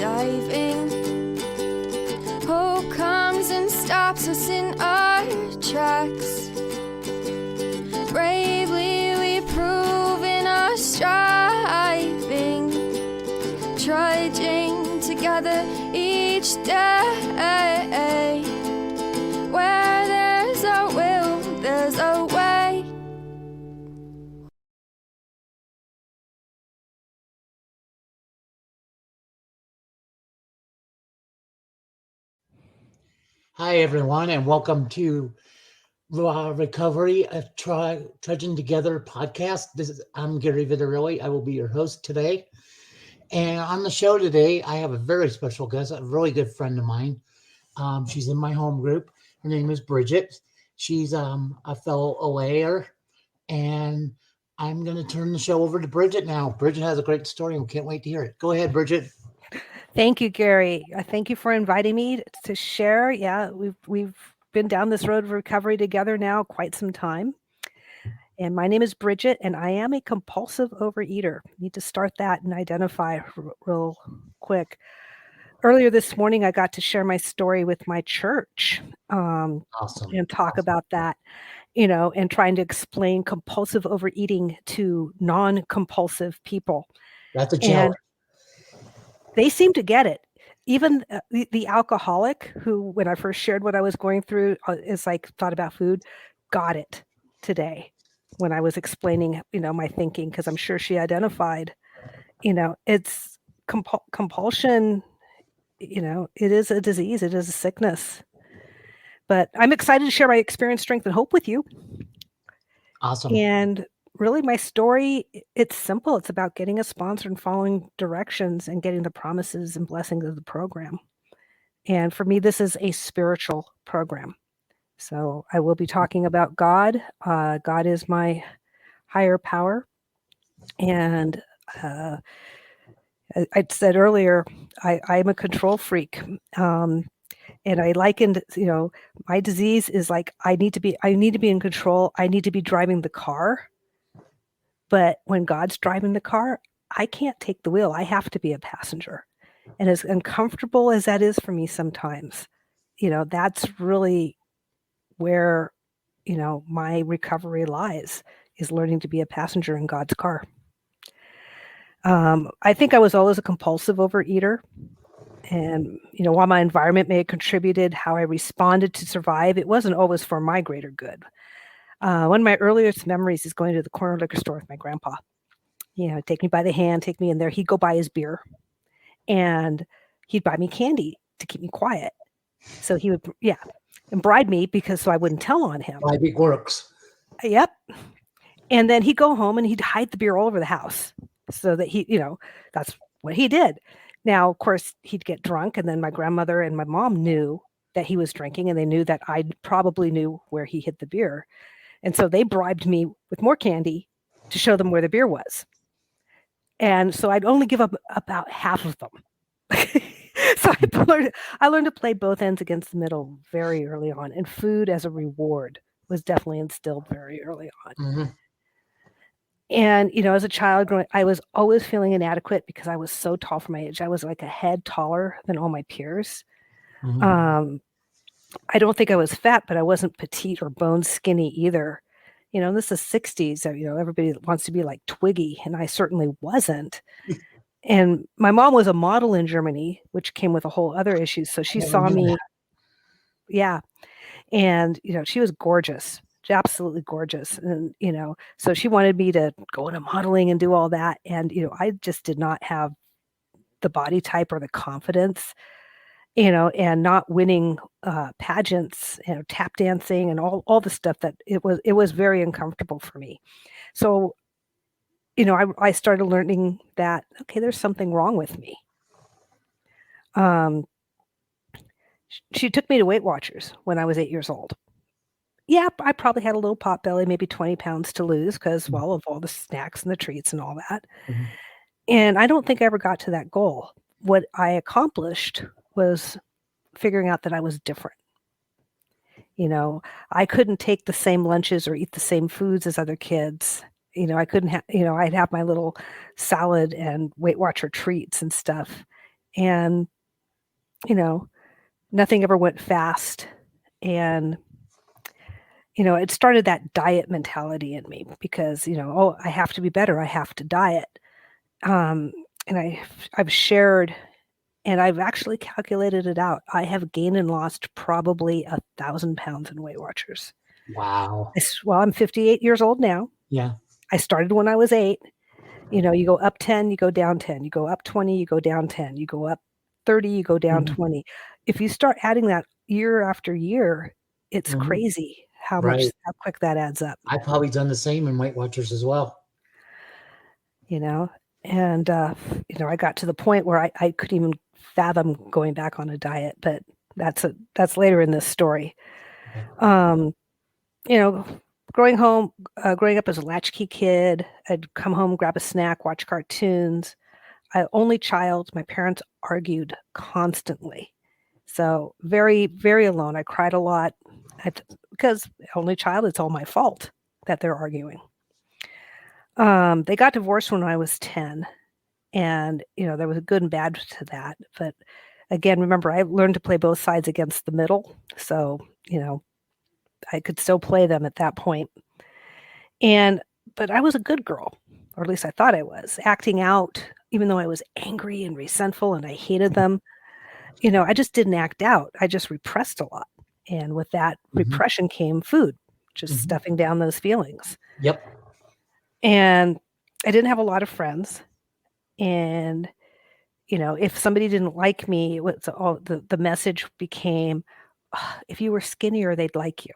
diving. Hope comes and stops us in our tracks. Bravely we prove in our striving, trudging together each day. Where there's a will, there's a way. Hi, everyone, and welcome to Recovery of Trudging Together podcast. I'm Gary Vittorelli. I will be your host today. And on the show today, I have a very special guest, a really good friend of mine. She's in my home group. Her name is Brigitte. She's a fellow OAer, and I'm going to turn the show over to Brigitte now. Brigitte has a great story, and we can't wait to hear it. Go ahead, Brigitte. Thank you, Gary. Thank you for inviting me to share. Yeah, we've been down this road of recovery together now quite some time. And my name is Brigitte, and I am a compulsive overeater. Need to start that and identify real quick. Earlier this morning, I got to share my story with my church Awesome. and talk about that, and trying to explain compulsive overeating to non-compulsive people. That's a challenge. They seem to get it. Even the alcoholic who, when I first shared what I was going through, is like thought about food, got it today when I was explaining, my thinking, because I'm sure she identified, it's compulsion, it is a disease, it is a sickness. But I'm excited to share my experience, strength, and hope with you. Awesome. And really, my story, it's simple. It's about getting a sponsor and following directions and getting the promises and blessings of the program. And for me, this is a spiritual program. So I will be talking about God. God is my higher power. And I said earlier, I'm a control freak. And I likened, my disease is like, I need to be in control. I need to be driving the car. But when God's driving the car, I can't take the wheel. I have to be a passenger. And as uncomfortable as that is for me sometimes, that's really where, my recovery lies, is learning to be a passenger in God's car. I think I was always a compulsive overeater. And, while my environment may have contributed how I responded to survive, it wasn't always for my greater good. One of my earliest memories is going to the corner liquor store with my grandpa. Take me by the hand, take me in there. He'd go buy his beer, and he'd buy me candy to keep me quiet. So he would, and bribe me so I wouldn't tell on him. Bribing works. Yep. And then he'd go home and he'd hide the beer all over the house so that that's what he did. Now, of course, he'd get drunk, and then my grandmother and my mom knew that he was drinking, and they knew that I probably knew where he hid the beer. And so they bribed me with more candy to show them where the beer was. And so I'd only give up about half of them. So I learned to play both ends against the middle very early on. And food as a reward was definitely instilled very early on. Mm-hmm. And, as a child growing, I was always feeling inadequate because I was so tall for my age. I was like a head taller than all my peers. Mm-hmm. I don't think I was fat, but I wasn't petite or bone skinny either. This is 60s. Everybody wants to be like Twiggy, and I certainly wasn't. And my mom was a model in Germany, which came with a whole other issue. So she saw me. Yeah. And, she was gorgeous, absolutely gorgeous. And, so she wanted me to go into modeling and do all that. And, I just did not have the body type or the confidence, and not winning pageants, tap dancing and all the stuff that it was very uncomfortable for me. So, I started learning that, okay, there's something wrong with me. She took me to Weight Watchers when I was 8 years old. Yeah, I probably had a little pot belly, maybe 20 pounds to lose because, well, of all the snacks and the treats and all that. Mm-hmm. And I don't think I ever got to that goal. What I accomplished was figuring out that I was different. I couldn't take the same lunches or eat the same foods as other kids. I couldn't have, I'd have my little salad and Weight Watcher treats and stuff. And, nothing ever went fast. And, it started that diet mentality in me because, I have to be better. I have to diet. And I've shared, and I've actually calculated it out. I have gained and lost probably 1,000 pounds in Weight Watchers. Wow. I'm 58 years old now. Yeah. I started when I was 8. You go up 10, you go down 10. You go up 20, you go down 10. You go up 30, you go down 20. If you start adding that year after year, it's crazy how quick that adds up. I've probably done the same in Weight Watchers as well. And, I got to the point where I couldn't even fathom going back on a diet, but that's later in this story. Okay. Growing up as a latchkey kid, I'd come home, grab a snack, watch cartoons. Only child, my parents argued constantly. So very, very alone. I cried a lot because only child, it's all my fault that they're arguing. They got divorced when I was 10, and, there was a good and bad to that. But again, remember, I learned to play both sides against the middle. So, I could still play them at that point. But I was a good girl, or at least I thought I was, acting out, even though I was angry and resentful and I hated them. I just didn't act out. I just repressed a lot. And with that repression came food, just stuffing down those feelings. Yep. And I didn't have a lot of friends. And, if somebody didn't like me, the message became, if you were skinnier, they'd like you.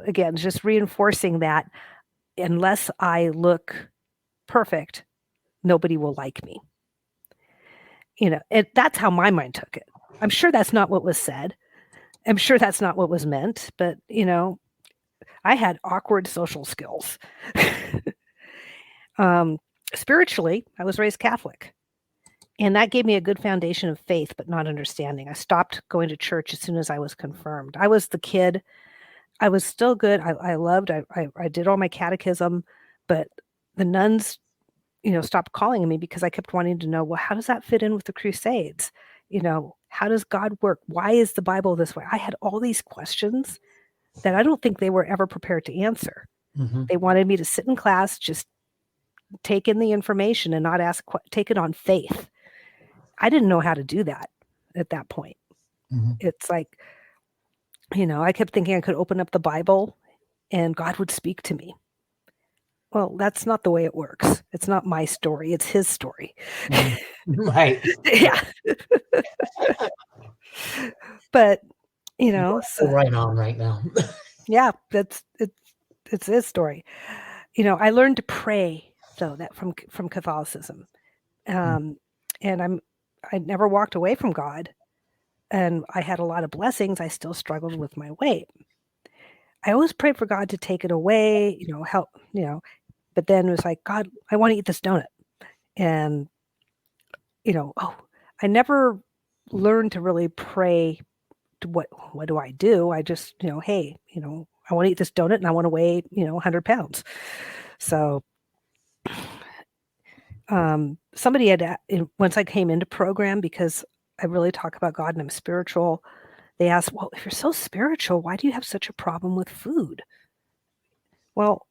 Again, just reinforcing that unless I look perfect, nobody will like me. That's how my mind took it. I'm sure that's not what was said. I'm sure that's not what was meant, but, I had awkward social skills. Spiritually, I was raised Catholic, and that gave me a good foundation of faith, but not understanding. I stopped going to church as soon as I was confirmed. I was the kid. I was still good. I did all my catechism, but the nuns, stopped calling me because I kept wanting to know, well, how does that fit in with the Crusades? How does God work? Why is the Bible this way? I had all these questions that I don't think they were ever prepared to answer. They wanted me to sit in class, just take in the information and not take it on faith. I didn't know how to do that at that point. It's like, I kept thinking I could open up the Bible and God would speak to me. Well, that's not the way it works. It's not my story. It's his story. Right. Yeah. But, so right on right now. Yeah, it's his story. I learned to pray though, that from Catholicism. And I never walked away from God, and I had a lot of blessings. I still struggled with my weight. I always prayed for God to take it away, help, but then it was like, God, I want to eat this donut. And, I never learned to really pray to what do I do? I just, hey, I want to eat this donut and I want to weigh, 100 pounds. So, somebody had, once I came into program, because I really talk about God and I'm spiritual, they asked, well, if you're so spiritual, why do you have such a problem with food? Well,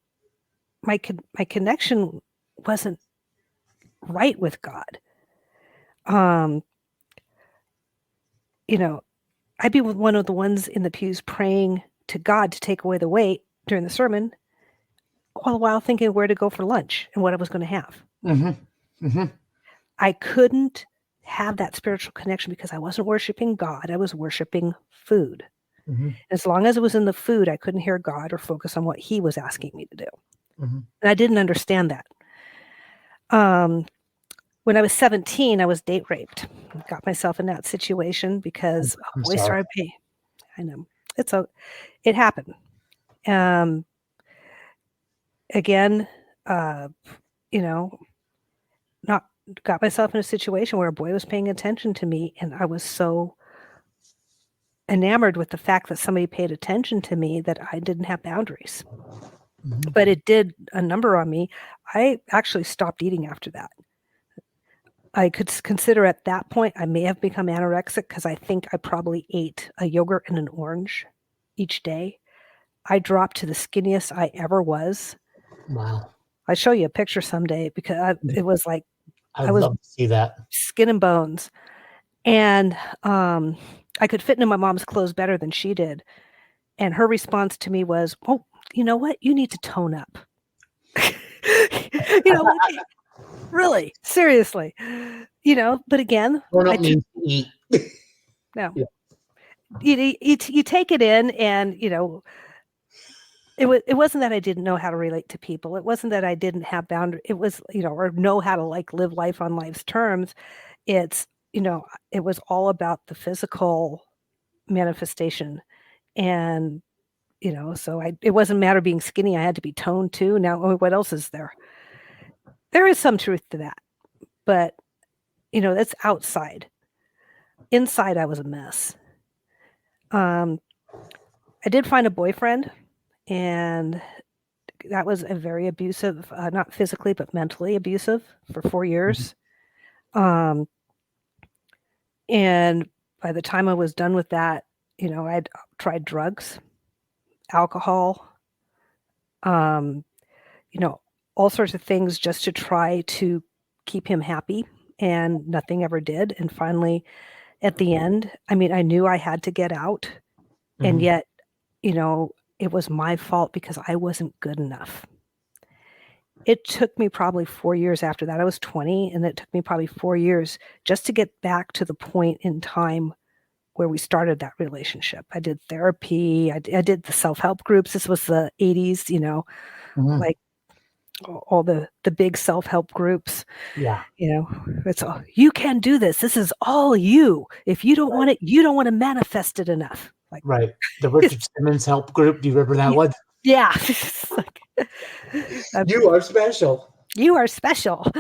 my connection wasn't right with God. I'd be with one of the ones in the pews praying to God to take away the weight during the sermon, all the while thinking where to go for lunch and what I was going to have. I couldn't have that spiritual connection because I wasn't worshiping God. I was worshiping food. As long as it was in the food, I couldn't hear God or focus on what he was asking me to do. And I didn't understand that. When I was 17, I was date raped. Got myself in that situation because boys started paying. I know. It happened. Again, not got myself in a situation where a boy was paying attention to me, and I was so enamored with the fact that somebody paid attention to me that I didn't have boundaries. But it did a number on me. I actually stopped eating after that. I could consider at that point I may have become anorexic because I think I probably ate a yogurt and an orange each day. I dropped to the skinniest I ever was. Wow. I'll show you a picture someday because it was like I'd I was love to see that. skin and bones. And I could fit into my mom's clothes better than she did. And her response to me was, "Oh, you know what? You need to tone up." Like, really, seriously. But again, Don't mean to eat. no. Yeah. You take it in, and it wasn't that I didn't know how to relate to people. It wasn't that I didn't have boundaries. It was, or know how to live life on life's terms. It's, it was all about the physical manifestation. And, so it wasn't a matter of being skinny. I had to be toned too. Now, what else is there? There is some truth to that, but, that's outside. Inside, I was a mess. I did find a boyfriend, and that was a very abusive, not physically, but mentally abusive for 4 years. And by the time I was done with that, I'd tried drugs, alcohol, all sorts of things just to try to keep him happy, and nothing ever did. And finally, at the end, I knew I had to get out, and yet, it was my fault because I wasn't good enough. It took me probably 4 years after that. I was 20, and it took me probably 4 years just to get back to the point in time where we started that relationship. I did therapy. I did the self-help groups. This was the 80s, like all the big self-help groups. Yeah. It's all, you can do this. This is all you. If you don't want it, you don't want to manifest it enough. Right. The Richard Simmons help group. Do you remember that one? Yeah. You are special. You are special.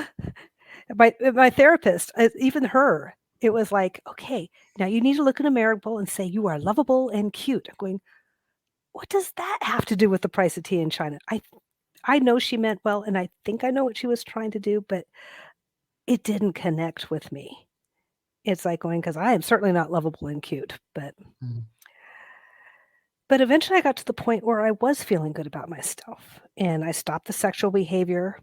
My therapist, even her, it was like, okay, now you need to look in a mirror and say you are lovable and cute. I'm going, what does that have to do with the price of tea in China? I know she meant well, and I think I know what she was trying to do, but it didn't connect with me. It's like going, because I am certainly not lovable and cute, but eventually I got to the point where I was feeling good about myself, and I stopped the sexual behavior,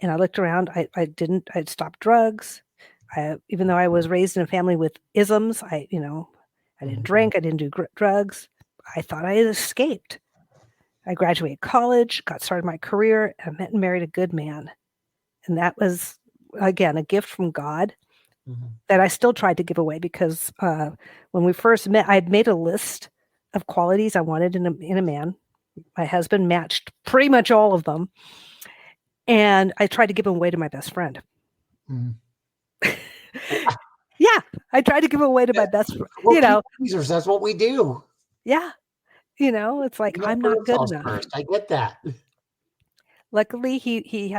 and I looked around. I'd stopped drugs. Even though I was raised in a family with isms, I didn't drink, I didn't do drugs. I thought I had escaped. I graduated college, got started my career, and I met and married a good man. And that was, again, a gift from God that I still tried to give away, because when we first met, I had made a list of qualities I wanted in a man. My husband matched pretty much all of them. And I tried to give them away to my best friend. Yeah, I tried to give them away to my best friend. Pleasers, that's what we do. Yeah. It's like, I'm not good enough. First. I get that. Luckily, he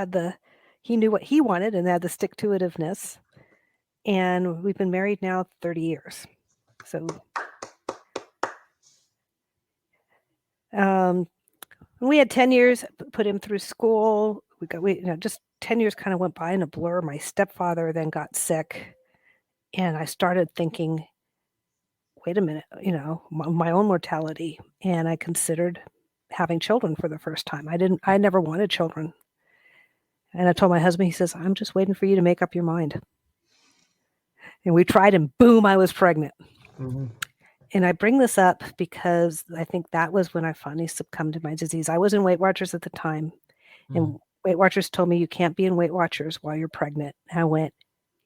knew what he wanted and had the stick-to-itiveness. And we've been married now 30 years. So, we had 10 years, put him through school. Just 10 years kind of went by in a blur. My stepfather then got sick, and I started thinking, wait a minute, my own mortality. And I considered having children for the first time. I never wanted children. And I told my husband, he says, I'm just waiting for you to make up your mind. And we tried, and boom, I was pregnant. And I bring this up because I think that was when I finally succumbed to my disease. I was in Weight Watchers at the time, and Weight Watchers told me you can't be in Weight Watchers while you're pregnant. And I went,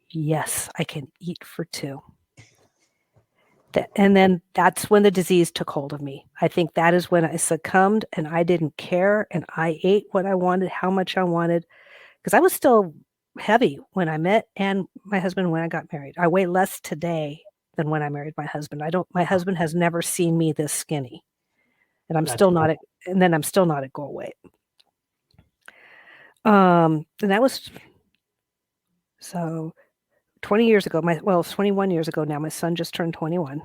yes, I can eat for two. And then that's when the disease took hold of me. I think that is when I succumbed, and I didn't care, and I ate what I wanted, how much I wanted, because I was still heavy when I met and my husband when I got married. I weigh less today than when I married my husband. My husband has never seen me this skinny, and I'm still not at goal weight. And that was so 20 years ago. It's 21 years ago now. My son just turned 21.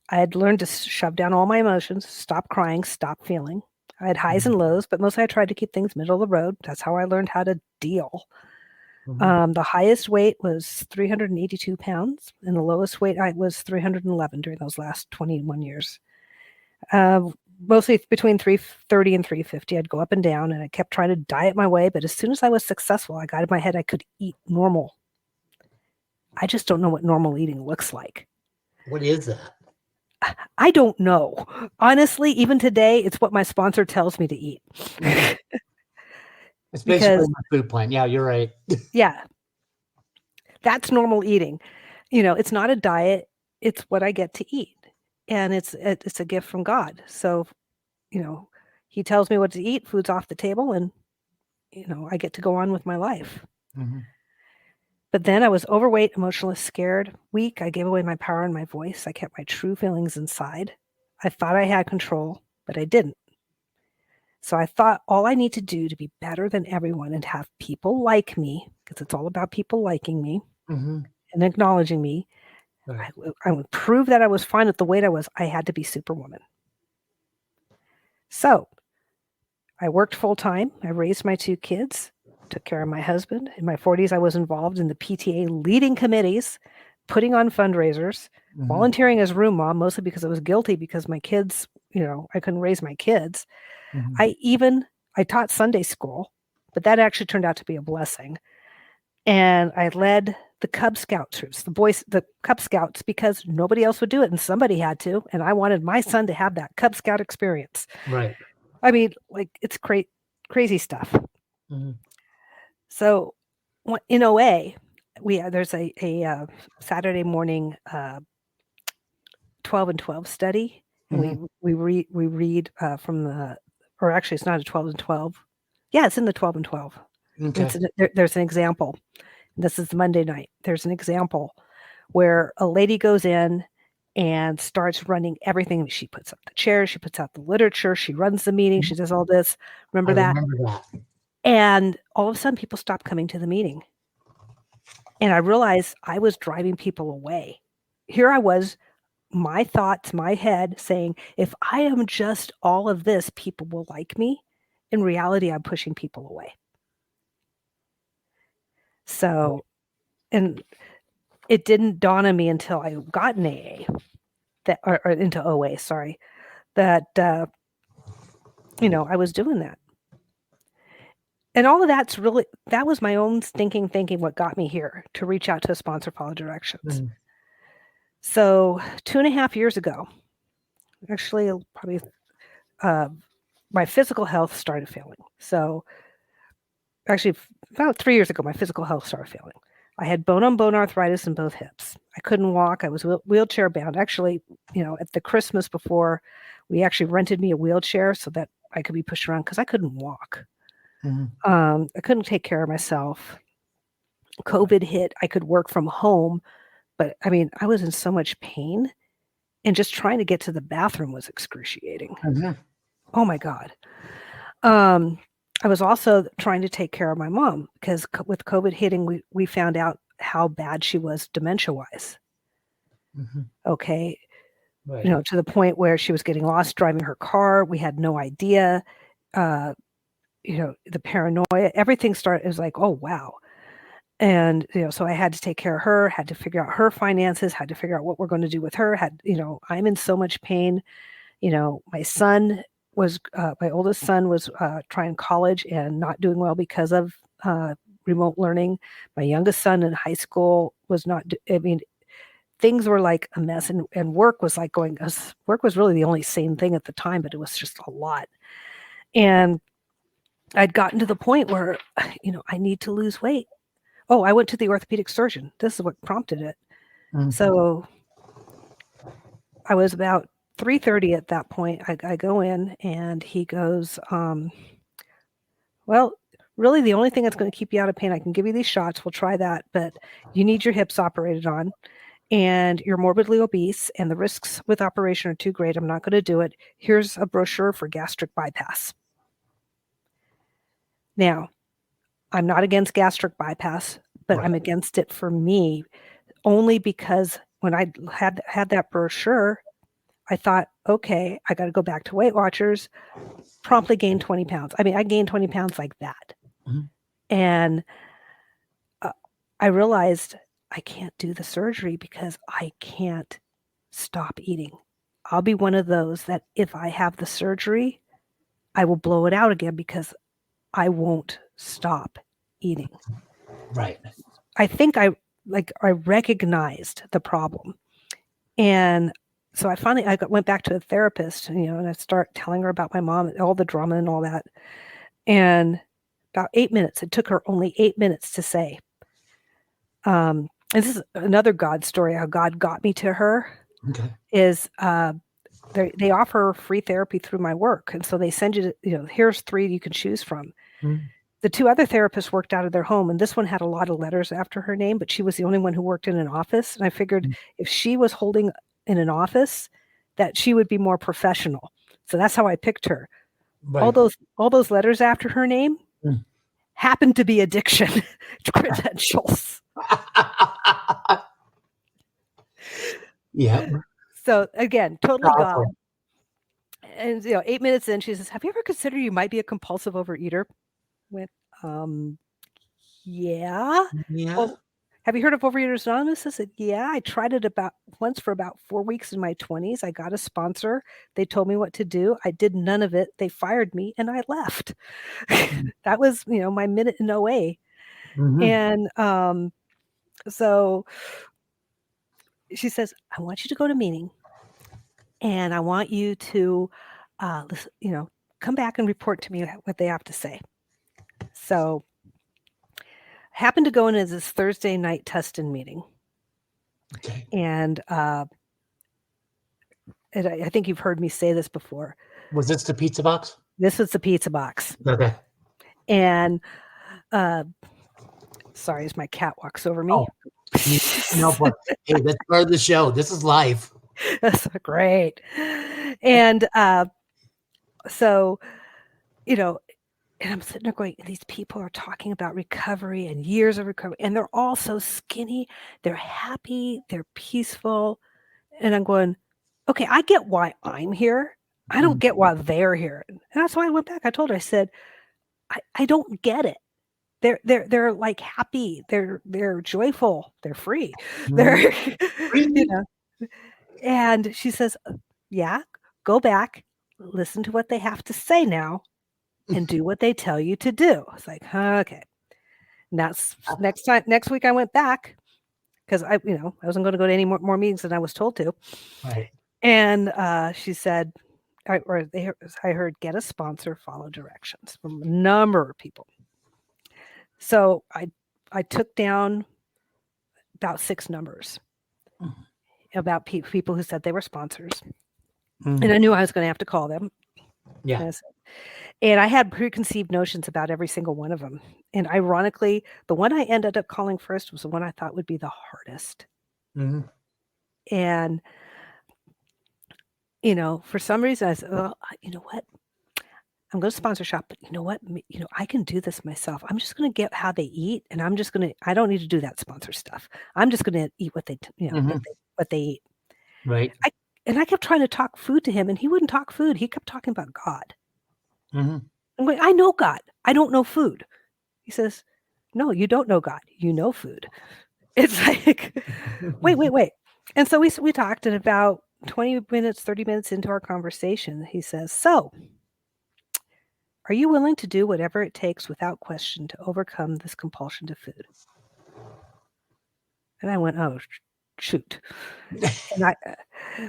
I had learned to shove down all my emotions, stop crying, stop feeling. I had highs and lows, but mostly I tried to keep things middle of the road. That's how I learned how to deal. Mhm. The highest weight was 382 pounds, and the lowest weight I was 311 during those last 21 years. Mostly between 330 and 350. I'd go up and down, and I kept trying to diet my way. But as soon as I was successful, I got in my head I could eat normal. I just don't know what normal eating looks like. What is that? I don't know. Honestly, even today, it's what my sponsor tells me to eat. It's basically Because, my food plan. Yeah, you're right. yeah, that's normal eating. It's not a diet. It's what I get to eat. And it's a gift from God. So, he tells me what to eat, food's off the table, and, I get to go on with my life. Mhm. But then I was overweight, emotionless, scared, weak. I gave away my power and my voice. I kept my true feelings inside. I thought I had control, but I didn't. So I thought all I need to do to be better than everyone and have people like me, because it's all about people liking me Mhm. and acknowledging me, Right. I would prove that I was fine with the weight I was. I had to be Superwoman. So I worked full time. I raised my 2 kids, took care of my husband. In my 40s, I was involved in the PTA leading committees, putting on fundraisers, Mhm. volunteering as room mom, mostly because I was guilty because my kids, I couldn't raise my kids. Mhm. I taught Sunday school, but that actually turned out to be a blessing. And I led the Cub Scout troops, the Cub Scouts, because nobody else would do it and somebody had to. And I wanted my son to have that Cub Scout experience. Right. I mean, like, it's crazy stuff. Mhm. So in OA, there's a Saturday morning 12 and 12 study, and Mhm. we read from the, or actually it's not a 12 and 12. Yeah, it's in the 12 and 12. Okay. There's an example. This is Monday night. There's an example where a lady goes in and starts running everything. She puts up the chairs, she puts out the literature, she runs the meeting, she does all this. I Remember that? remember that. And all of a sudden, people stopped coming to the meeting. And I realized I was driving people away. Here I was, my thoughts, my head saying, if I am just all of this, people will like me. In reality, I'm pushing people away. So, and it didn't dawn on me until I got in AA, or into OA, sorry, that, I was doing that. And all of that was my own stinking thinking what got me here to reach out to a sponsor, follow directions. Mhm. So 2.5 years ago, actually probably, my physical health started failing. So actually about 3 years ago, my physical health started failing. I had bone-on-bone arthritis in both hips. I couldn't walk. I was wheelchair bound. Actually, at the Christmas before, we actually rented me a wheelchair so that I could be pushed around because I couldn't walk. Mhm. I couldn't take care of myself. COVID hit. I could work from home, but I mean, I was in so much pain, and just trying to get to the bathroom was excruciating. Mhm. Oh my God. Um, I was also trying to take care of my mom because with COVID hitting, we found out how bad she was dementia-wise. Mhm. Okay. Right. To the point where she was getting lost driving her car. We had no idea. Uh, the paranoia, everything started, it was like, oh, wow. And, so I had to take care of her, had to figure out her finances, had to figure out what we're going to do with her. I'm in so much pain. My oldest son was trying college and not doing well because of remote learning. My youngest son in high school was not, I mean, things were like a mess, and work was like work was really the only sane thing at the time, but it was just a lot. And I'd gotten to the point where, I need to lose weight. Oh, I went to the orthopedic surgeon. This is what prompted it. Mhm. So I was about 3:30 at that point. I go in and he goes, well, really the only thing that's going to keep you out of pain, I can give you these shots. We'll try that, but you need your hips operated on and you're morbidly obese and the risks with operation are too great. I'm not going to do it. Here's a brochure for gastric bypass. Now, I'm not against gastric bypass, but Right. I'm against it for me only because when I had that brochure, I thought, okay, I got to go back to Weight Watchers, promptly gained 20 pounds. I mean, I gained 20 pounds like that. Mhm. And I realized I can't do the surgery because I can't stop eating. I'll be one of those that if I have the surgery, I will blow it out again because I won't stop eating. Right. I think I recognized the problem. And so I went back to a therapist, and I start telling her about my mom, all the drama and all that. And about 8 minutes, it took her only 8 minutes to say, and this is another God story, how God got me to her, Okay. is they offer free therapy through my work. And so they send you, here's 3 you can choose from. Mm. The 2 other therapists worked out of their home, and this one had a lot of letters after her name, but she was the only one who worked in an office. And I figured if she was holding in an office, that she would be more professional. So that's how I picked her. Right. All those letters after her name happened to be addiction credentials. Yeah. So again, totally Powerful. God. And 8 minutes in, she says, "Have you ever considered you might be a compulsive overeater?" Went, yeah. Yeah. Well, have you heard of Overeaters Anonymous? I said, yeah, I tried it once for about 4 weeks in my 20s. I got a sponsor. They told me what to do. I did none of it. They fired me and I left. That was, my minute in OA. And so she says, I want you to go to meeting and I want you to, listen, come back and report to me what they have to say. So happened to go into this Thursday night testing meeting. Okay. And I think you've heard me say this before. Was this the pizza box? This was the pizza box. Okay. And sorry, as my cat walks over me. Oh, no, but hey, that's part of the show. This is live. That's great. And so, and I'm sitting there going, these people are talking about recovery and years of recovery, and they're all so skinny. They're happy. They're peaceful. And I'm going, okay, I get why I'm here. I don't get why they're here. And that's why I went back. I told her, I said, I don't get it. They're like happy. They're joyful. They're free. They're, Free. And she says, yeah, go back, listen to what they have to say now and do what they tell you to do. I was like, okay. And that's next week I went back because I wasn't going to go to any more meetings than I was told to. Right. And she said, I heard, get a sponsor, follow directions from a number of people. So I took down about 6 numbers about people who said they were sponsors. And I knew I was going to have to call them. Yeah. And I had preconceived notions about every single one of them. And ironically, the one I ended up calling first was the one I thought would be the hardest. And, for some reason I said, well, you know what? I'm going to sponsor shop, but you know what? I can do this myself. I'm just going to get how they eat. And I don't need to do that sponsor stuff. I'm just going to eat what they, what they eat. Right. I kept trying to talk food to him and he wouldn't talk food. He kept talking about God. I'm going, I know God. I don't know food. He says, no, you don't know God. You know food. It's like, wait. And so we talked, and about 20 minutes, 30 minutes into our conversation, he says, so are you willing to do whatever it takes without question to overcome this compulsion to food? And I went, oh, shoot. And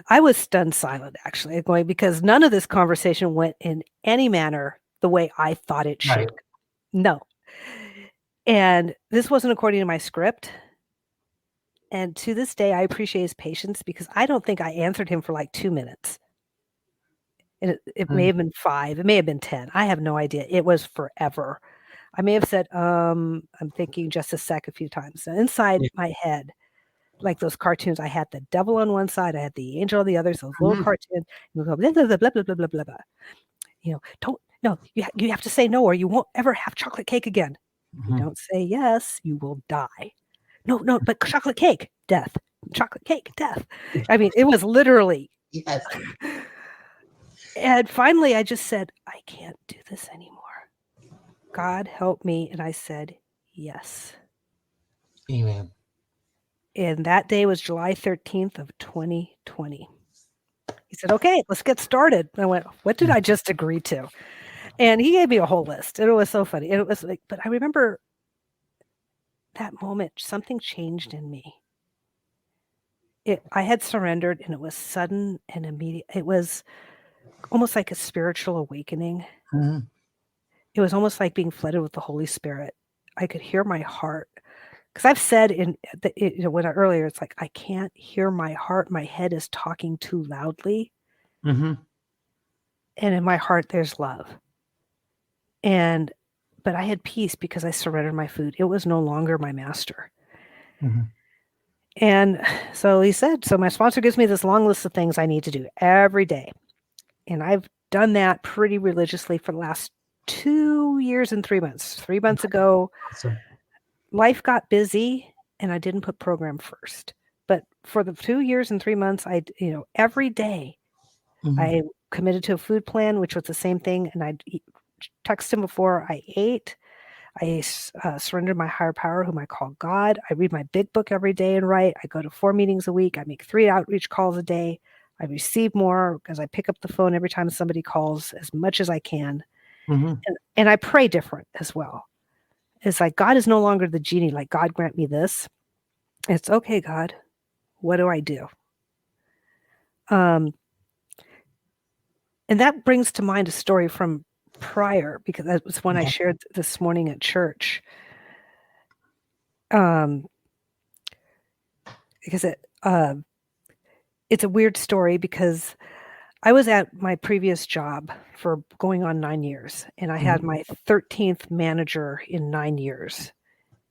I was stunned silent, actually, going, because none of this conversation went in any manner the way I thought it should. Right. No. And this wasn't according to my script. And to this day, I appreciate his patience because I don't think I answered him for like 2 minutes. And it may have been 5. It may have been 10. I have no idea. It was forever. I may have said, I'm thinking just a sec a few times. And inside my head, like those cartoons, I had the devil on one side, I had the angel on the other, so those little cartoons, and go, blah, blah, blah, blah, blah, blah, blah, blah. You have to say no or you won't ever have chocolate cake again. If you don't say yes, you will die. No, but chocolate cake, death. Chocolate cake, death. I mean, it was literally. Yes. And finally, I just said, I can't do this anymore. God help me. And I said, yes. Amen. And that day was July 13th of 2020. He said, okay, let's get started. And I went, what did I just agree to? And he gave me a whole list. And it was so funny. And it was like, but I remember that moment, something changed in me. I had surrendered, and it was sudden and immediate. It was almost like a spiritual awakening. Mm-hmm. It was almost like being flooded with the Holy Spirit. I could hear my heart. Because I've said earlier, it's like, I can't hear my heart. My head is talking too loudly. Mm-hmm. And in my heart, there's love. But I had peace because I surrendered my food. It was no longer my master. Mm-hmm. And so he said, so my sponsor gives me this long list of things I need to do every day. And I've done that pretty religiously for the last 2 years and 3 months. 3 months ago, Awesome. life got busy and I didn't put program first. But for the 2 years and 3 months, every day Mm-hmm. I committed to a food plan, which was the same thing. And I'd text him before I ate. I surrendered my higher power, whom I call God. I read my big book every day and write. I go to 4 meetings a week. I make 3 outreach calls a day. I receive more because I pick up the phone every time somebody calls as much as I can. Mm-hmm. And I pray different as well. It's like God is no longer the genie, like God grant me this. It's okay, God. What do I do? And that brings to mind a story from prior, because that was one I shared this morning at church. Because it's a weird story, because I was at my previous job for going on 9 years, and I had my 13th manager in 9 years.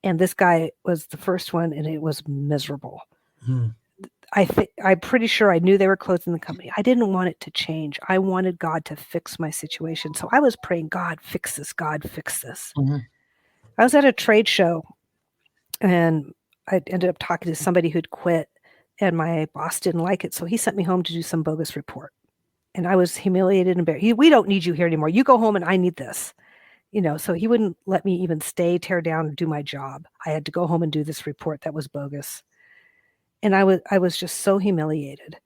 And this guy was the first one, and it was miserable. Mm-hmm. I'm pretty sure I knew they were closing the company. I didn't want it to change. I wanted God to fix my situation. So I was praying, God, fix this. God, fix this. Mm-hmm. I was at a trade show, and I ended up talking to somebody who'd quit, and my boss didn't like it. So he sent me home to do some bogus report. And I was humiliated and embarrassed. We don't need you here anymore. You go home, and I need this. So he wouldn't let me even stay, tear down, and do my job. I had to go home and do this report that was bogus. And I was just so humiliated.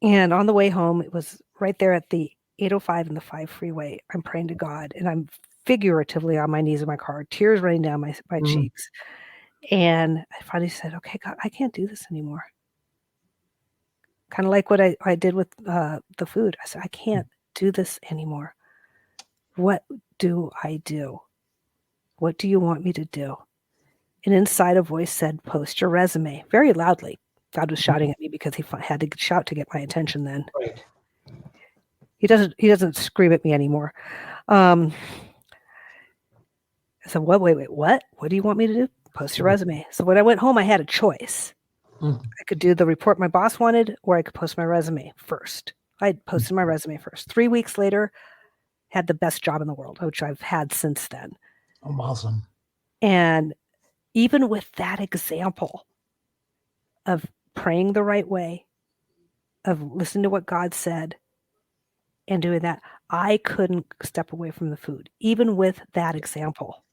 And on the way home, it was right there at the 805 and the 5 freeway. I'm praying to God, and I'm figuratively on my knees in my car, tears running down my cheeks. And I finally said, okay, God, I can't do this anymore. Kind of like what I did with the food. I said, I can't do this anymore. What do I do? What do you want me to do? And inside a voice said, post your resume, very loudly. God was shouting at me because he had to shout to get my attention then. Right. He doesn't scream at me anymore. I said, what? Wait, what? What do you want me to do? Post your resume. So when I went home, I had a choice. I could do the report my boss wanted, or I could post my resume first. I posted my resume first. 3 weeks later, had the best job in the world, which I've had since then. Oh, awesome. And even with that example of praying the right way, of listening to what God said and doing that, I couldn't step away from the food. Even with that example,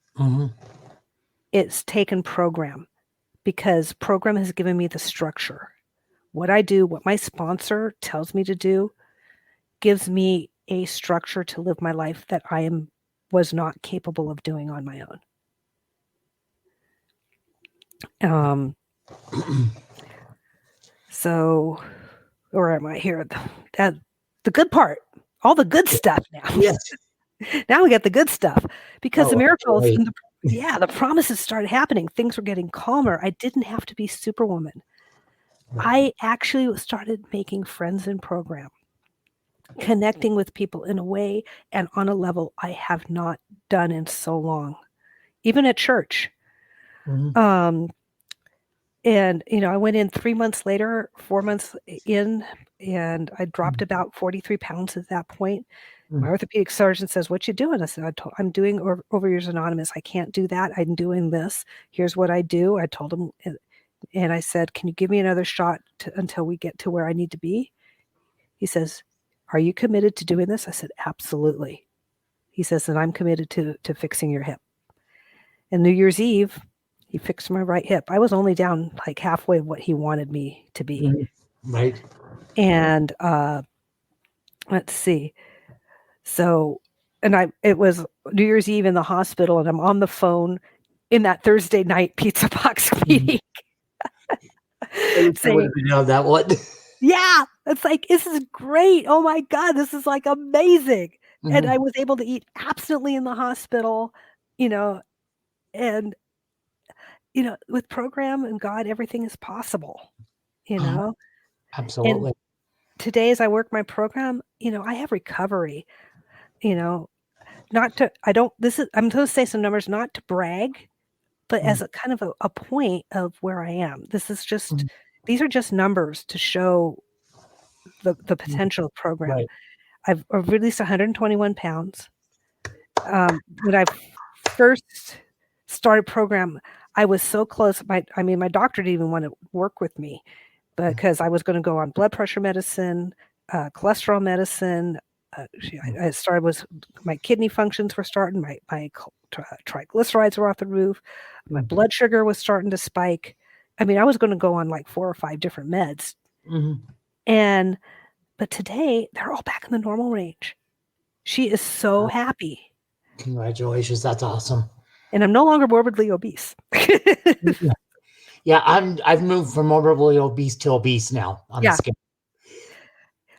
it's taken program, because program has given me the structure. What I do, what my sponsor tells me to do, gives me a structure to live my life that I was not capable of doing on my own. So, where am I here? The good part, all the good stuff now. Yes. Now we got the good stuff, because the miracles, right. the promises started happening. Things were getting calmer. I didn't have to be Superwoman. I actually started making friends in program, connecting with people in a way and on a level I have not done in so long, even at church. And, I went in 3 months later, 4 months in, and I dropped about 43 pounds at that point. My orthopedic surgeon says, what you doing? I said, I'm doing Overeaters Anonymous. I can't do that. I'm doing this. Here's what I do. I told him, and I said, can you give me another shot until we get to where I need to be? He says, are you committed to doing this? I said, absolutely. He says, and I'm committed to fixing your hip. And New Year's Eve, He fixed my right hip. I was only down like halfway of what he wanted me to be. Right. And let's see. So, and it was New Year's Eve in the hospital, and I'm on the phone in that Thursday night pizza box meeting. Saying, that one. yeah, it's like, this is great. Oh my God, this is like amazing. And I was able to eat abstinently in the hospital, and, with program and God, everything is possible, Absolutely. And today, as I work my program, I have recovery, I'm going to say some numbers, not to brag, but as a kind of a point of where I am. These are just numbers to show the potential of program. Right. I've released 121 pounds. When I first started program, I was so close. My doctor didn't even want to work with me because I was going to go on blood pressure medicine, cholesterol medicine. I started with my kidney functions were starting. My triglycerides were off the roof. My blood sugar was starting to spike. I was going to go on like 4 or 5 different meds. But today they're all back in the normal range. She is so happy. Congratulations. That's awesome. And I'm no longer morbidly obese. Yeah, I've moved from morbidly obese to obese now on the scale.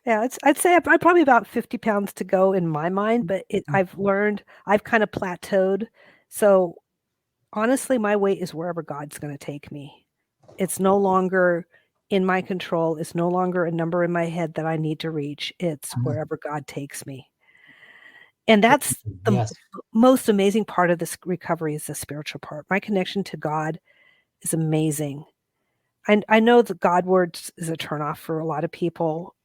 Yeah, I'd say I'm probably about 50 pounds to go in my mind, but I've kind of plateaued. So honestly, my weight is wherever God's going to take me. It's no longer in my control. It's no longer a number in my head that I need to reach. It's wherever God takes me. And that's the most amazing part of this recovery is the spiritual part. My connection to God is amazing. I know that God words is a turnoff for a lot of people.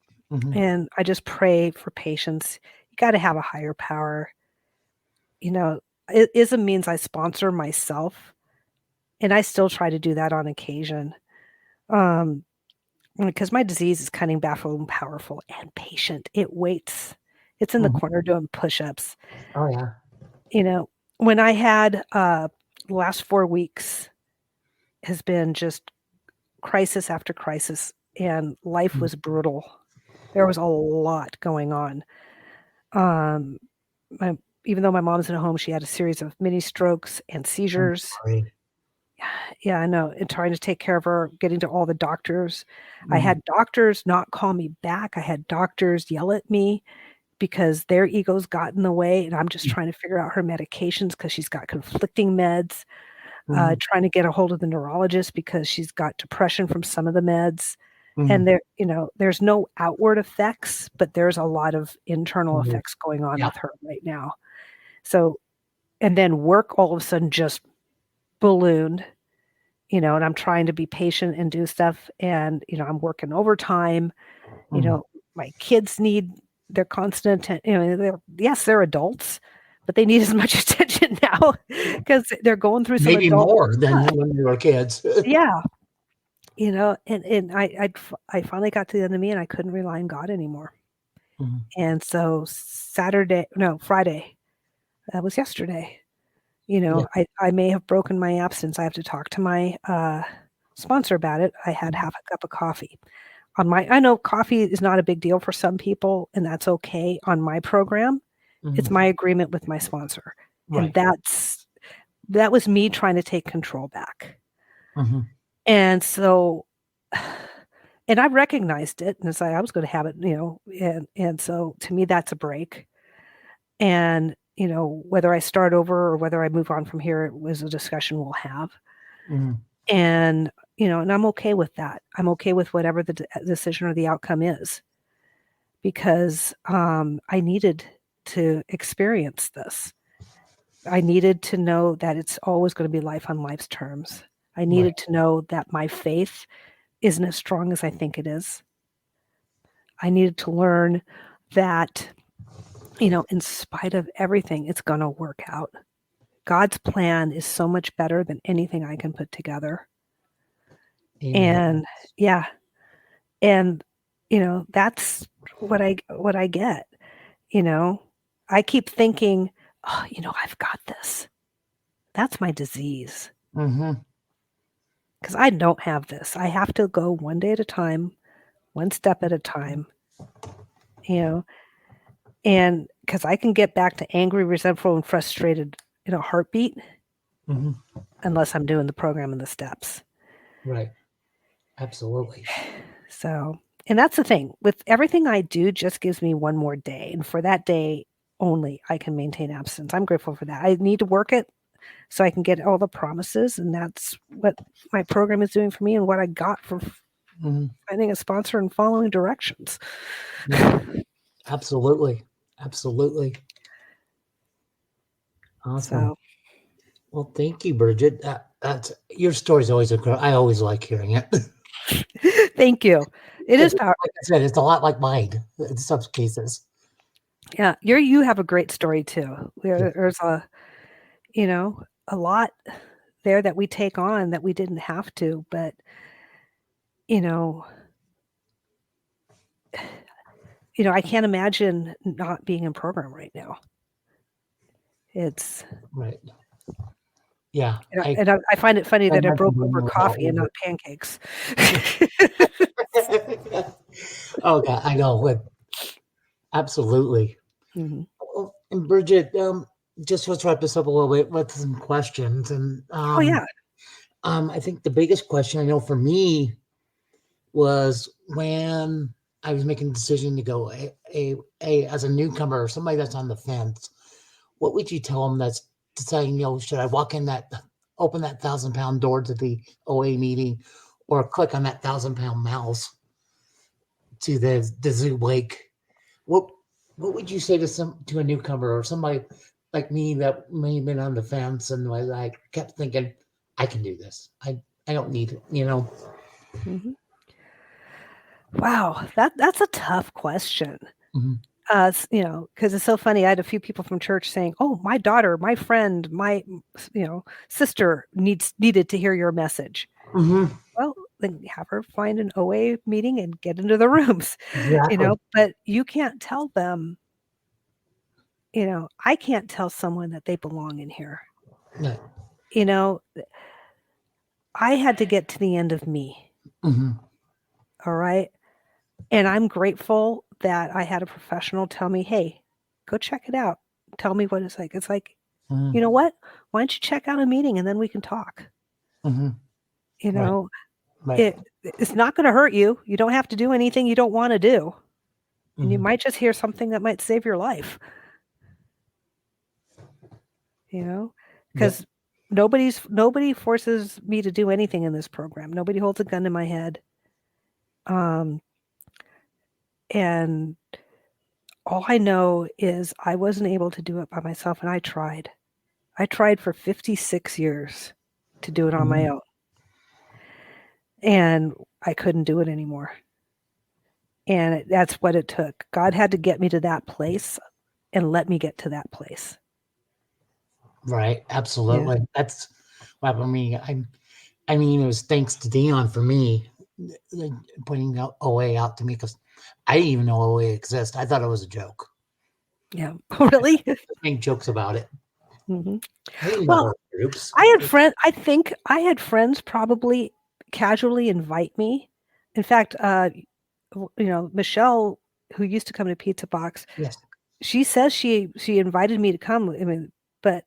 And I just pray for patience. You got to have a higher power. Ism means I sponsor myself. And I still try to do that on occasion. Because my disease is cunning, baffling, powerful, and patient. It waits. It's in the corner doing push-ups. Oh, yeah. When I had the last 4 weeks has been just crisis after crisis, and life was brutal. There was a lot going on. Even though my mom's in a home, she had a series of mini strokes and seizures. Yeah, I know. And trying to take care of her, getting to all the doctors. I had doctors not call me back. I had doctors yell at me because their egos got in the way. And I'm just trying to figure out her medications because she's got conflicting meds. Trying to get a hold of the neurologist because she's got depression from some of the meds. And there's no outward effects, but there's a lot of internal effects going on with her right now. So, and then work all of a sudden just ballooned, and I'm trying to be patient and do stuff. And, I'm working overtime, my kids need their constant attention. They're adults, but they need as much attention now because they're going through some maybe more than when they were kids. Yeah. And I finally got to the end of me and I couldn't rely on God anymore. And so Friday, that was yesterday, I may have broken my abstinence. I have to talk to my sponsor about it. I had half a cup of coffee. I know coffee is not a big deal for some people, and that's okay on my program. It's my agreement with my sponsor. And that was me trying to take control back. And so, and I recognized it, and it's like I was going to have it, and so to me, that's a break. And, whether I start over or whether I move on from here was a discussion we'll have. And, and I'm okay with that. I'm okay with whatever the decision or the outcome is, because I needed to experience this. I needed to know that it's always going to be life on life's terms. I needed to know that my faith isn't as strong as I think it is. I needed to learn that, in spite of everything, it's going to work out. God's plan is so much better than anything I can put together. Amen. And that's what I get. I keep thinking, I've got this. That's my disease. because I don't have this. I have to go one day at a time, one step at a time, you know, and because I can get back to angry, resentful, and frustrated in a heartbeat Hmm. unless I'm doing the program and the steps. Right. Absolutely. So, and that's the thing with everything I do, just gives me one more day. And for that day only, I can maintain abstinence. I'm grateful for that. I need to work it so I can get all the promises. And that's what my program is doing for me and what I got for Mhm. finding a sponsor and following directions. Yeah. Absolutely. Absolutely. Awesome. So, Well, thank you, Brigitte. That's your story's always I always like hearing it. thank you. It is Like powerful. I said, it's a lot like mine in some cases. Yeah, you have a great story too. There's a lot there that we take on that we didn't have to, but you know, I can't imagine not being in program right now. It's Right. Yeah. I find it funny I that I imagine broke being over without coffee and water. not pancakes. Oh, God, I know. Absolutely. Mhm. Well, and Brigitte, just let's wrap this up a little bit with some questions. And Oh yeah. I think the biggest question I know for me was when I was making the decision to go as a newcomer or somebody that's on the fence. What would you tell them that's deciding, should I walk in open that 1,000-pound door to the OA meeting, or click on that 1,000-pound mouse to the zoo lake? What would you say to a newcomer or somebody like me that may have been on the fence and was like kept thinking, I can do this. I don't need it, Mhm. Wow, that's a tough question. Mhm. Because it's so funny. I had a few people from church saying, "Oh, my daughter, my friend, my sister needed to hear your message." Mhm. Well, then have her find an OA meeting and get into the rooms, Exactly. But you can't tell them, I can't tell someone that they belong in here. Yeah. You know, I had to get to the end of me. Mhm. All right. And I'm grateful that I had a professional tell me, hey, go check it out. Tell me what it's like. It's like, you Mhm. know what? Why don't you check out a meeting and then we can talk? Mhm. You Right. know, Right. it's not going to hurt you. You don't have to do anything you don't want to do. And you Mhm. might just hear something that might save your life, Yep. because nobody forces me to do anything in this program. Nobody holds a gun to my head. Um, and all I know is I wasn't able to do it by myself, and I tried. I tried for 56 years to do it on my Mhm. own, and I couldn't do it anymore. And that's what it took. God had to get me to that place and let me get to that place. Right. Yeah. Absolutely. That's what I mean. I mean, it was thanks to Dion for me putting OA out to me, because I didn't even know OA exists. I thought it was a joke. Yeah. Really? Make jokes about it. Mhm. I didn't know Well, there were groups. I think I had friends probably casually invite me. In fact, Michelle, who used to come to Pizza Box, Yes. she says she invited me to come. I mean, but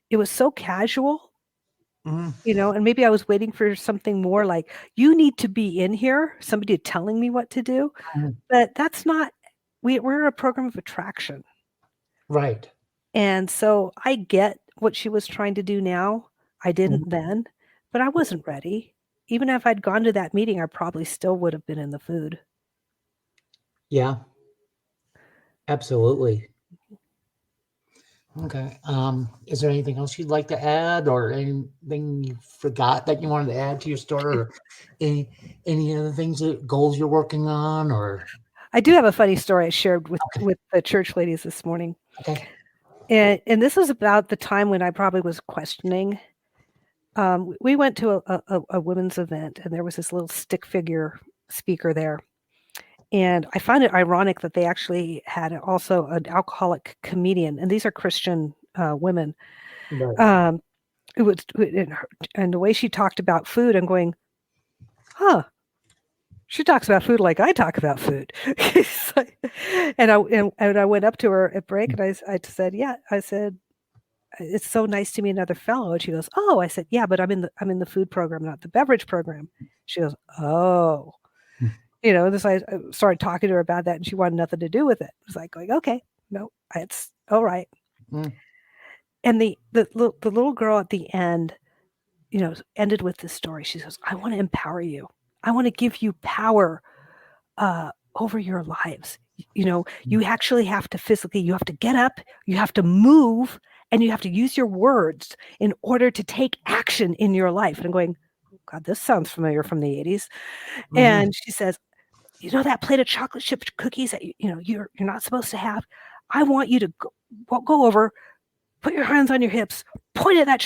it was so casual, Mhm. and maybe I was waiting for something more like, you need to be in here, somebody telling me what to do. Mhm. But that's not, we're a program of attraction. Right. And so I get what she was trying to do now. I Mhm. didn't then, but I wasn't ready. Even if I'd gone to that meeting, I probably still would have been in the food. Yeah. Absolutely. Okay. Is there anything else you'd like to add, or anything you forgot that you wanted to add to your story, or any other goals you're working on, or I do have a funny story I shared with okay. the church ladies this morning. Okay. And this was about the time when I probably was questioning. We went to a women's event, and there was this little stick figure speaker there. And I find it ironic that they actually had also an alcoholic comedian, and these are Christian women. Right. Um, it was, and the way she talked about food, I'm going, huh, she talks about food like I talk about food. And I went up to her at break and I said, yeah, I said, it's so nice to meet another fellow. And she goes, oh, I said, yeah, but I'm in the food program, not the beverage program. She goes, oh, this, I started talking to her about that and she wanted nothing to do with it. It was like going, okay, no, it's all right. Mm. And the little girl at the end, ended with this story. She says, I want to empower you. I want to give you power over your lives. You actually have to physically, you have to get up, you have to move, and you have to use your words in order to take action in your life. And I'm going, God, this sounds familiar from the 80s. Mm-hmm. And she says, that plate of chocolate chip cookies that you're not supposed to have. I want you to go over, put your hands on your hips, point at that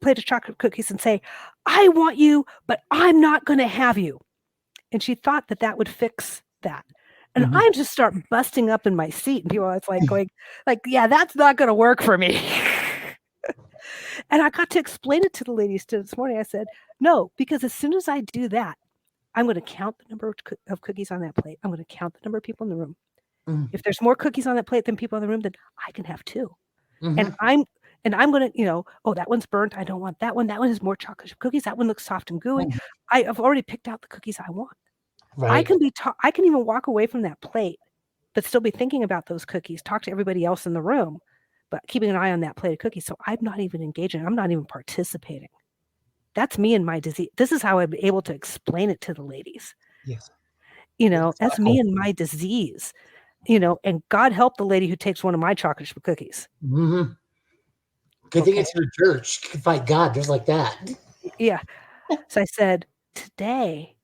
plate of chocolate cookies and say, I want you, but I'm not going to have you. And she thought that would fix that. And I just start busting up in my seat and people are like going, yeah, that's not going to work for me. And I got to explain it to the ladies this morning. I said, no, because as soon as I do that, I'm going to count the number of cookies on that plate. I'm going to count the number of people in the room. If there's more cookies on that plate than people in the room, then I can have two. And I'm going to, oh, that one's burnt. I don't want that one. That one has more chocolate chip cookies. That one looks soft and gooey. I've already picked out the cookies I want. Right. I can even walk away from that plate, but still be thinking about those cookies, talk to everybody else in the room, but keeping an eye on that plate of cookies. So I'm not even engaging. I'm not even participating. That's me and my disease. This is how I'm able to explain it to the ladies. Yes. That's me and my disease, and God help the lady who takes one of my chocolate chip cookies. Mm-hmm. Good thing it's your church. You can fight God just like that. Yeah. So I said, today,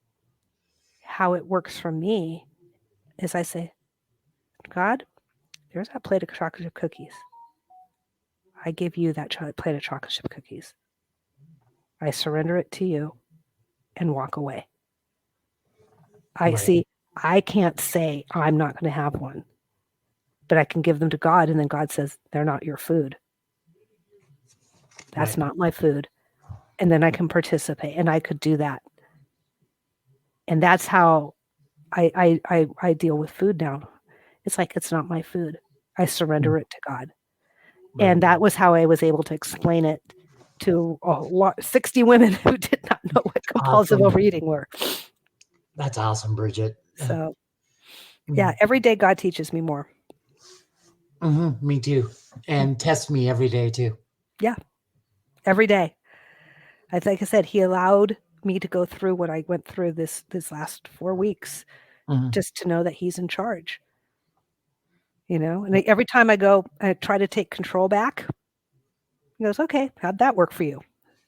how it works for me is I say, God, there's that plate of chocolate chip cookies. I give you that plate of chocolate chip cookies. I surrender it to you and walk away. I can't say I'm not going to have one, but I can give them to God. And then God says, they're not your food. That's not my food. And then I can participate and I could do that. And that's how I deal with food now. It's like, it's not my food. I surrender it to God. Right. And that was how I was able to explain it to 60 women who did not know what compulsive overeating were. That's awesome, Brigitte. So, yeah, every day God teaches me more. Me too. And tests me every day too. Yeah, every day. Like I said, he allowed me to go through what I went through this last 4 weeks, just to know that he's in charge. And every time I try to take control back, he goes, okay, how'd that work for you?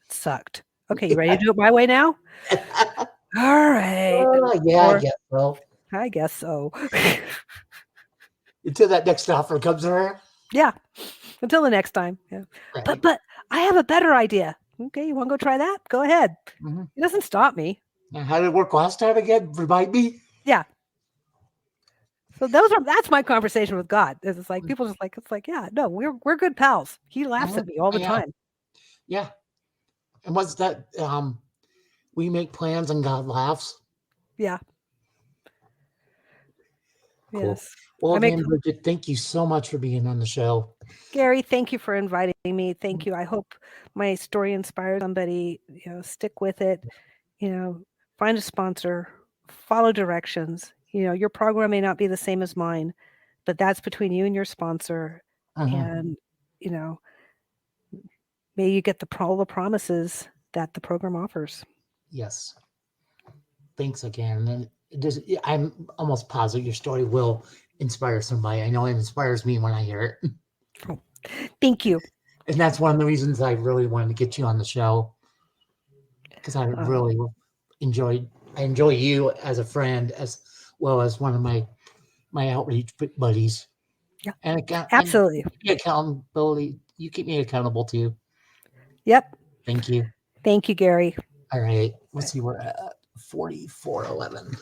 It sucked. Okay, you ready to do it my way now? All right. Yeah, I guess so. Until that next offer comes around. Yeah. Until the next time. Yeah. Right. But I have a better idea. Okay, you want to go try that? Go ahead. It doesn't stop me. Now, how did it work last time again? Remind me. Yeah. So that's my conversation with God. It's like people just it's like, yeah, no, we're good pals. He laughs at me all the time. Yeah. And what's that? We make plans and God laughs. Yeah. Cool. Yes. Well, again, Brigitte, thank you so much for being on the show. Gary, thank you for inviting me. Thank you. I hope my story inspires somebody. Stick with it. Find a sponsor. Follow directions. Your program may not be the same as mine, but that's between you and your sponsor. And may you get all the promises that the program offers. Yes. Thanks again. And I'm almost positive your story will inspire somebody. I know it inspires me when I hear it. Oh, thank you. And that's one of the reasons I really wanted to get you on the show, because I really enjoy you as a friend as well as one of my outreach buddies. Yeah, absolutely. And you keep me accountable too. Yep. Thank you. Thank you, Gary. All right. Let's see. We're at 44:11.